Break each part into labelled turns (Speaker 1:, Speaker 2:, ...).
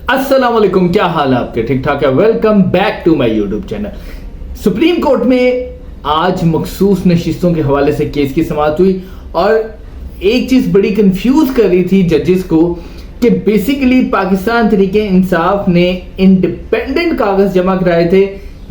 Speaker 1: अस्सलाम वालेकुम, क्या हाल है आपके? ठीक ठाक है। Welcome back to my YouTube channel. Supreme court में आज मखसूस नशिस्तों के हवाले से केस की समाअत हुई और एक चीज बड़ी कंफ्यूज कर रही थी जजेस को कि बेसिकली पाकिस्तान तहरीके इंसाफ ने इंडिपेंडेंट कागज जमा कराए थे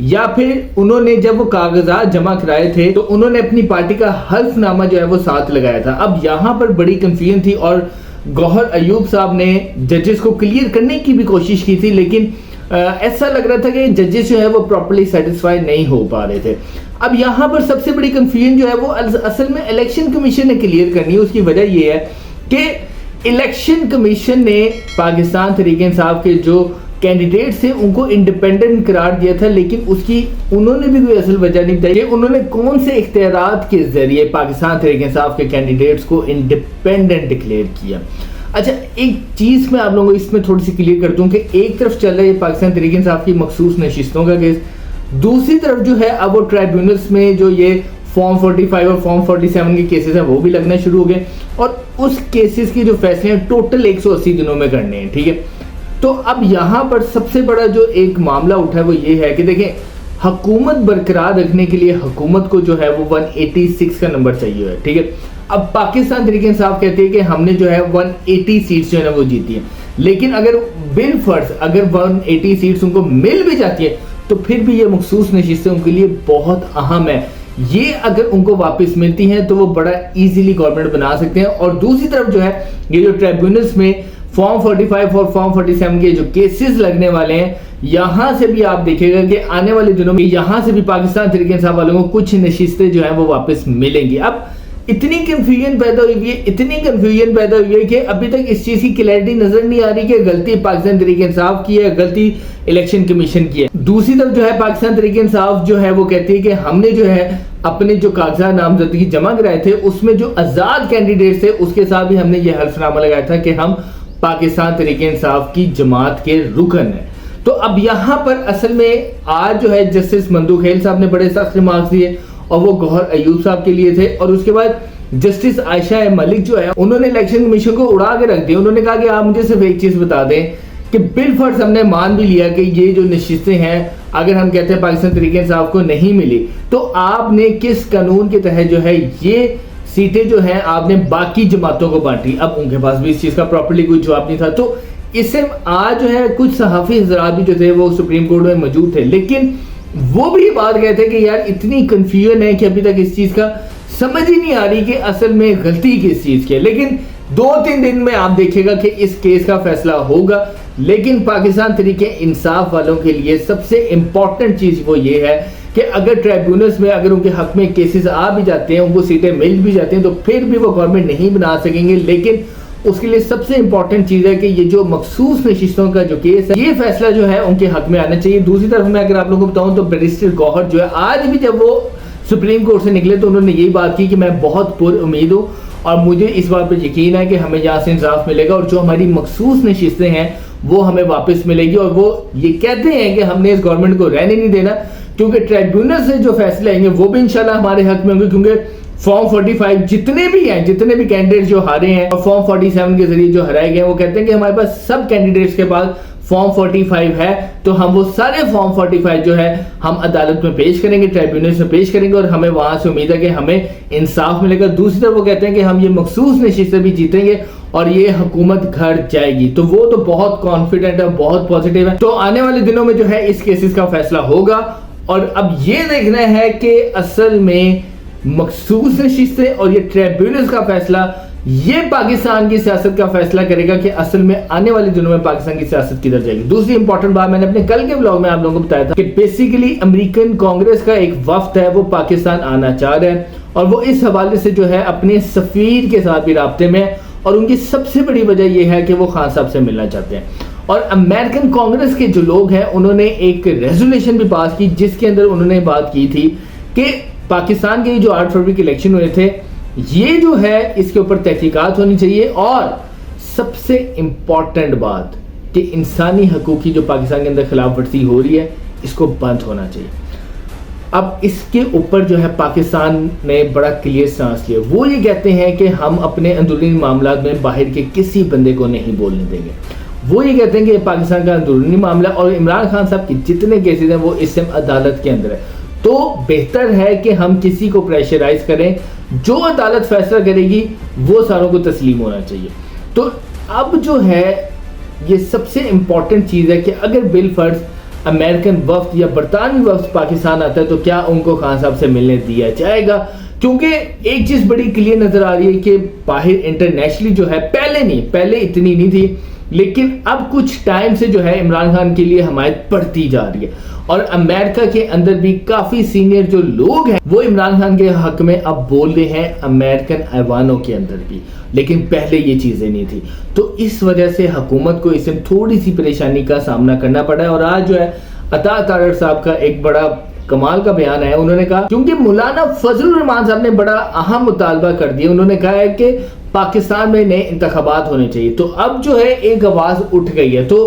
Speaker 1: या फिर उन्होंने जब वो कागजात जमा कराए थे तो उन्होंने अपनी पार्टी का हल्फनामा जो है वो साथ लगाया था। अब यहां पर बड़ी कंफ्यूजन थी और गौहर अयूब साहब ने जजेस को क्लियर करने की भी कोशिश की थी, लेकिन ऐसा लग रहा था कि जजेस जो है वो प्रॉपर्ली सेटिस्फाई नहीं हो पा रहे थे। अब यहाँ पर सबसे बड़ी कंफ्यूजन जो है वो असल में इलेक्शन कमीशन ने क्लियर करनी है। उसकी वजह ये है कि इलेक्शन कमीशन ने पाकिस्तान तहरीक इंसाफ के जो कैंडिडेट से उनको इंडिपेंडेंट करार दिया था, लेकिन उसकी उन्होंने भी कोई असल वजह नहीं बताई कि उन्होंने कौन से इख्तियारात के जरिए पाकिस्तान तहरीक इंसाफ के कैंडिडेट्स को इंडिपेंडेंट डिक्लेयर किया। अच्छा, एक चीज मैं आप लोगों को इसमें थोड़ी सी क्लियर कर दूं कि एक तरफ चल रहा है पाकिस्तान तहरीक इंसाफ की मखसूस नशिस्तों का केस, दूसरी तरफ जो है अब वो ट्राइब्यूनल्स में जो ये फॉर्म 45 और फॉर्म 47 के केसेस हैं वो भी लगना शुरू हो गए और उस केसेस की जो फैसले हैं टोटल 180 दिनों में करने हैं। ठीक है, तो अब यहाँ पर सबसे बड़ा जो एक मामला उठा है वो ये है कि देखें, हुकूमत बरकरार रखने के लिए हुकूमत को जो है वो 186 का नंबर चाहिए है। ठीक है, अब पाकिस्तान तहरीक इंसाफ कहती है कि हमने जो है 180 सीट्स जो है ना वो जीती है, लेकिन अगर बिल फर्ज अगर 180 सीट्स उनको मिल भी जाती है तो फिर भी ये मखसूस नशिस्तें उनके लिए बहुत अहम है। ये अगर उनको वापस मिलती हैं तो वो बड़ा इजीली गवर्नमेंट बना सकते हैं। और दूसरी तरफ जो है ये जो ट्राइब्यूनल्स में फॉर्म 45 और फॉर्म 47 के जो केसेस लगने वाले हैं, यहां से भी आप देखेगा कि आने वाले दिनों में यहां से भी पाकिस्तान तहरीक इंसाफ वालों को कुछ नशिस्तें जो है वो वापस मिलेंगी। अब इतनी कंफ्यूजन पैदा हुई है कि अभी तक इस चीज की क्लैरिटी नजर नहीं आ रही कि गलती पाकिस्तान तहरीक इंसाफ की है, गलती इलेक्शन कमीशन की है। दूसरी तरफ जो है पाकिस्तान तहरीक इंसाफ जो है वो कहती है कि हमने जो है अपने जो कागजात नामजदगी जमा कराए थे उसमें जो आजाद कैंडिडेट थे उसके साथ भी हमने ये हल्फनामा लगाया था कि हम पाकिस्तान तहरीक इंसाफ की जमात के रुकन है। तो अब यहां पर असल में आज जो है जस्टिस मंदू खेल साहब ने बड़े सख्त रिमार्क्स दिए और वो गौहर अयूब साहब के लिए थे, और उसके बाद जस्टिस आयशा मलिक जो है उन्होंने इलेक्शन कमीशन को उड़ा के रख दिया। उन्होंने कहा कि आप मुझे सिर्फ एक चीज बता दें कि बिल फर्ज हमने मान भी लिया कि ये जो नशिस्तें हैं अगर हम कहते हैं पाकिस्तान तहरीक इंसाफ को नहीं मिली तो आपने किस कानून के तहत जो है ये सीटें जो हैं आपने बाकी जमातों को बांटी। अब उनके पास भी इस चीज का प्रॉपर्ली कोई जवाब नहीं था। तो इससे आज जो है कुछ सहाफी हजरात भी जो थे वो सुप्रीम कोर्ट में मौजूद थे, लेकिन वो भी बात कहते हैं कि यार इतनी कंफ्यूजन है कि अभी तक इस चीज का समझ ही नहीं आ रही कि असल में गलती किस चीज की है। लेकिन 2-3 दिन में आप देखिएगा कि इस केस का फैसला होगा। लेकिन पाकिस्तान तहरीक इंसाफ वालों के लिए सबसे इंपॉर्टेंट चीज वो ये है कि अगर ट्राइब्यूनल्स में अगर उनके हक में केसेस आ भी जाते हैं, उनको सीटें मिल भी जाती हैं, तो फिर भी वो गवर्नमेंट नहीं बना सकेंगे। लेकिन उसके लिए सबसे इंपॉर्टेंट चीज है कि ये जो मखसूस नशिस्तों का जो केस है ये फैसला जो है उनके हक में आना चाहिए। दूसरी तरफ मैं अगर आप लोगों को बताऊं तो बैरिस्टर गौहर जो है आज भी जब वो सुप्रीम कोर्ट से निकले तो उन्होंने यही बात की कि मैं बहुत पुरुम्मीद हूँ और मुझे इस बात पर यकीन है कि हमें यहाँ से इंसाफ मिलेगा और जो हमारी मखसूस नशिस्तें हैं वो हमें वापस मिलेगी। और वो ये कहते हैं कि हमने इस गवर्नमेंट को रहने नहीं देना, क्योंकि ट्राइब्यूनल से जो फैसले आएंगे वो भी इंशाल्लाह हमारे हक में होंगे, क्योंकि फॉर्म 45 जितने भी कैंडिडेट जो हारे हैं और फॉर्म 47 के जरिए जो हराए गए वो कहते हैं कि हमारे पास सब कैंडिडेट्स के पास फॉर्म 45 है, तो हम वो सारे फॉर्म 45 जो है हम अदालत में पेश करेंगे, ट्राइब्यूनल्स में पेश करेंगे और हमें वहां से उम्मीद है कि हमें इंसाफ मिलेगा। दूसरी तरफ वो कहते हैं कि हम ये मखसूस नशिस्तें भी जीतेंगे और ये हुकूमत घर जाएगी, तो वो तो बहुत कॉन्फिडेंट है, बहुत पॉजिटिव है। तो आने वाले दिनों में जो है इस केसेस का फैसला होगा और अब ये देखना है कि असल में मखसूस नशिस्तें और ये ट्राइब्यूनल्स का फैसला ये पाकिस्तान की सियासत का फैसला करेगा कि असल में आने वाले दिनों में पाकिस्तान की सियासत किधर जाएगी। दूसरी इंपॉर्टेंट बात मैंने अपने कल के ब्लॉग में आप लोगों को बताया था कि बेसिकली अमेरिकन कांग्रेस का एक वफ्द है वो पाकिस्तान आना चाह रहा है और वो इस हवाले से जो है अपने सफीर के साथ भी राब्ते में और उनकी सबसे बड़ी वजह यह है कि वो खान साहब से मिलना चाहते हैं। और अमेरिकन कांग्रेस के जो लोग हैं उन्होंने एक रेजोल्यूशन भी पास की जिसके अंदर उन्होंने बात की थी कि पाकिस्तान के जो 8 फरवरी के इलेक्शन हुए थे ये जो है इसके ऊपर तहकीकात होनी चाहिए और सबसे इंपॉर्टेंट बात कि इंसानी हकूक की जो पाकिस्तान के अंदर खिलाफ वर्जी हो रही है इसको बंद होना चाहिए। अब इसके ऊपर जो है पाकिस्तान ने बड़ा क्लियर स्टांस लिया। वो ये कहते हैं कि हम अपने अंदरूनी मामलात में बाहर के किसी बंदे को नहीं बोलने देंगे। وہ یہ کہتے ہیں کہ پاکستان کا اندرونی معاملہ اور عمران خان صاحب کی جتنے کیسز ہیں وہ اس ٹائم عدالت کے اندر ہے. تو بہتر ہے کہ ہم کسی کو پریشرائز کریں, جو عدالت فیصلہ کرے گی وہ ساروں کو تسلیم ہونا چاہیے. تو اب جو ہے یہ سب سے امپورٹنٹ چیز ہے کہ اگر بالفرض امریکن وفد یا برطانوی وفد پاکستان آتا ہے تو کیا ان کو خان صاحب سے ملنے دیا جائے گا, کیونکہ ایک چیز بڑی کلیئر نظر آ رہی ہے کہ باہر انٹرنیشنلی جو ہے پہلے اتنی نہیں تھی, لیکن اب کچھ ٹائم سے جو ہے عمران خان کے لیے حمایت بڑھتی جا رہی ہے, اور امریکہ کے اندر بھی کافی سینئر جو لوگ ہیں وہ عمران خان کے حق میں اب بول رہے ہیں امریکن ایوانوں کے اندر بھی, لیکن پہلے یہ چیزیں نہیں تھی. تو اس وجہ سے حکومت کو اس میں تھوڑی سی پریشانی کا سامنا کرنا پڑا ہے. اور آج جو ہے عطا تارڑ صاحب کا ایک بڑا کمال کا بیان ہے, انہوں نے کہا, کیونکہ مولانا فضل الرحمان صاحب نے بڑا اہم مطالبہ کر دیا, انہوں نے کہا ہے کہ پاکستان میں نئے انتخابات ہونے چاہیے. تو اب جو ہے ایک آواز اٹھ گئی ہے, تو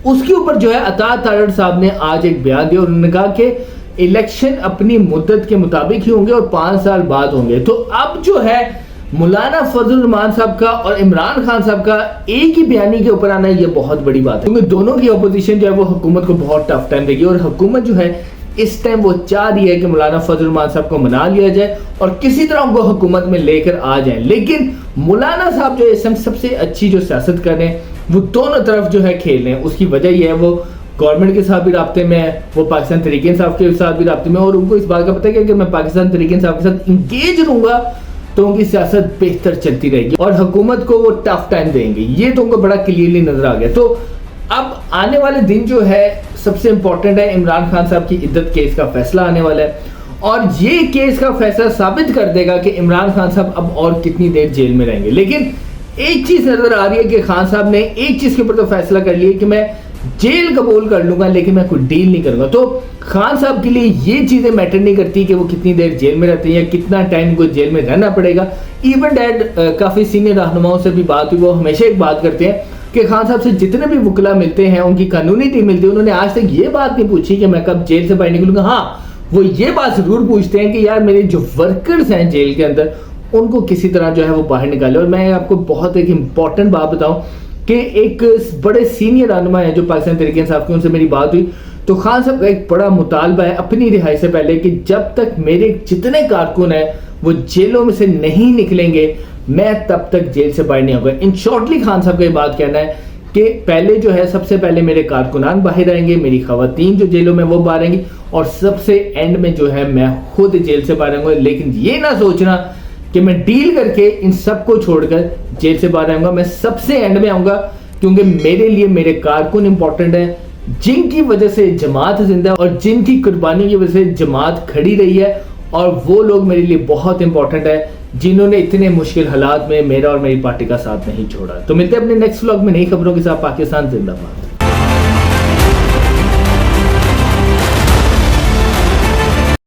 Speaker 1: اس کے اوپر جو ہے عطا تارڑ صاحب نے آج ایک بیان دیا, اور انہوں نے کہا کہ الیکشن اپنی مدت کے مطابق ہی ہوں گے اور 5 سال بعد ہوں گے. تو اب جو ہے مولانا فضل الرحمان صاحب کا اور عمران خان صاحب کا ایک ہی بیانی کے اوپر آنا یہ بہت بڑی بات ہے, کیونکہ دونوں کی اپوزیشن جو ہے وہ حکومت کو بہت ٹف ٹائم دے گی, اور حکومت جو ہے اس ٹائم وہ چاہ رہی ہے کہ مولانا فضل الرحمان صاحب کو منا لیا جائے اور کسی طرح ان کو حکومت میں لے کر آ جائیں. لیکن مولانا صاحب جو اس ٹائم سب سے اچھی جو سیاست کر رہے ہیں وہ دونوں طرف جو ہے کھیل رہے ہیں. اس کی وجہ یہ ہے وہ گورنمنٹ کے ساتھ بھی رابطے میں ہے, وہ پاکستان تحریک انصاف کے ساتھ بھی رابطے میں, اور ان کو اس بات کا پتہ ہے کہ اگر میں پاکستان تحریک انصاف کے ساتھ انگیج رہوں گا تو ان کی سیاست بہتر چلتی رہے گی اور حکومت کو وہ ٹف ٹائم دیں گے. یہ تو ان کو بڑا کلیئرلی نظر آ گیا. تو اب آنے والے دن جو ہے سب سے امپورٹنٹ ہے, عمران خان صاحب کی عدت کیس کا فیصلہ آنے والا ہے, اور یہ کیس کا فیصلہ ثابت کر دے گا کہ عمران خان صاحب اب اور کتنی دیر جیل میں رہیں گے. لیکن ایک چیز نظر آ رہی ہے کہ خان صاحب نے ایک چیز کے اوپر تو فیصلہ کر لیا کہ میں جیل قبول کر لوں گا لیکن میں کوئی ڈیل نہیں کروں گا. تو خان صاحب کے لیے یہ چیزیں میٹر نہیں کرتی کہ وہ کتنی دیر جیل میں رہتے ہیں یا کتنا ٹائم کو جیل میں رہنا پڑے گا. ایون ڈیڈ کافی سینئر رہنماؤں سے بھی بات ہوئی, وہ ہمیشہ ایک بات کرتے ہیں کہ خان صاحب سے جتنے بھی وکلا ملتے ہیں, ان کی قانونی ٹیم ملتی ہے, انہوں نے آج تک یہ بات نہیں پوچھی کہ میں کب جیل سے باہر نکلوں گا. ہاں وہ یہ بات ضرور پوچھتے ہیں کہ یار میرے جو ورکرز ہیں جیل کے اندر ان کو کسی طرح جو ہے وہ باہر نکالے. اور میں آپ کو بہت ایک امپورٹنٹ بات بتاؤں کہ ایک بڑے سینئر رہنما ہیں جو پاکستان تحریک انصاف کے, ان سے میری بات ہوئی تو خان صاحب کا ایک بڑا مطالبہ ہے اپنی رہائی سے پہلے کہ جب تک میرے جتنے کارکن ہیں وہ جیلوں میں سے نہیں نکلیں گے میں تب تک جیل سے باہر نہیں آؤں گا. ان شارٹلی خان صاحب کا یہ بات کہنا ہے کہ پہلے جو ہے سب سے پہلے میرے کارکنان باہر آئیں گے, میری خواتین جو جیلوں میں وہ باہر آئیں گی, اور سب سے اینڈ میں جو ہے میں خود جیل سے باہر آؤں گا. لیکن یہ نہ سوچنا کہ میں ڈیل کر کے ان سب کو چھوڑ کر جیل سے باہر آؤں گا, میں سب سے اینڈ میں آؤں گا, کیونکہ میرے لیے میرے کارکن امپورٹنٹ ہیں جن کی وجہ سے جماعت زندہ ہے اور جن کی قربانی کی وجہ سے جماعت کھڑی رہی ہے, اور وہ لوگ میرے لیے بہت امپورٹنٹ ہے جنہوں نے اتنے مشکل حالات میں میرا اور میری پارٹی کا ساتھ نہیں چھوڑا. تو ملتے ہیں اپنے نیکسٹ ولاگ میں نئی خبروں کے ساتھ. پاکستان زندہ باد.